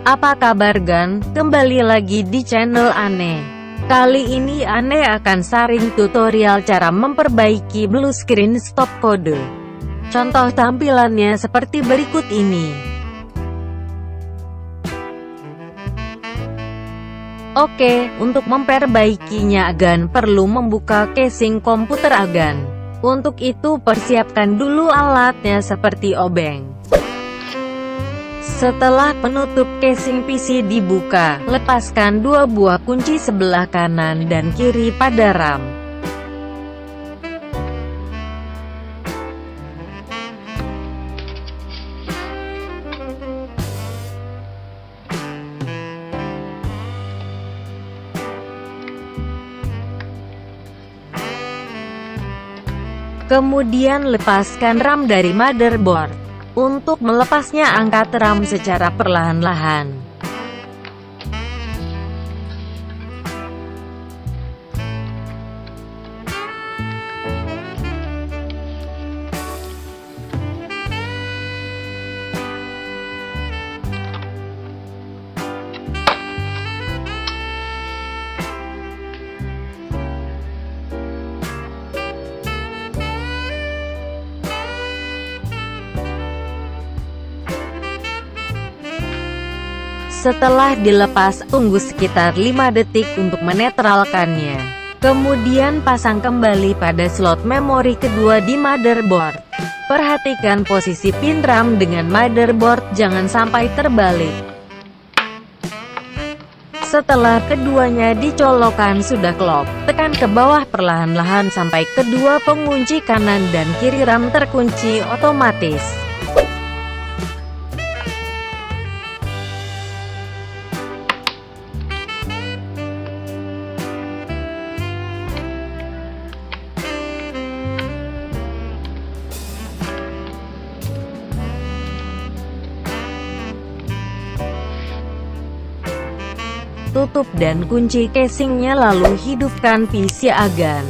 Apa kabar Gan? Kembali lagi di channel Aneh. Kali ini Aneh akan sharing tutorial cara memperbaiki blue screen stop kode. Contoh tampilannya seperti berikut ini. Oke, untuk memperbaikinya Agan perlu membuka casing komputer Agan. Untuk itu persiapkan dulu alatnya seperti obeng. Setelah penutup casing PC dibuka, lepaskan dua buah kunci sebelah kanan dan kiri pada RAM. Kemudian lepaskan RAM dari motherboard. Untuk melepasnya angkat RAM secara perlahan-lahan. Setelah dilepas, tunggu sekitar 5 detik untuk menetralkannya. Kemudian pasang kembali pada slot memori kedua di motherboard. Perhatikan posisi pin RAM dengan motherboard, jangan sampai terbalik. Setelah keduanya dicolokkan sudah klop, tekan ke bawah perlahan-lahan sampai kedua pengunci kanan dan kiri RAM terkunci otomatis. Tutup dan kunci casingnya lalu hidupkan PC Agan.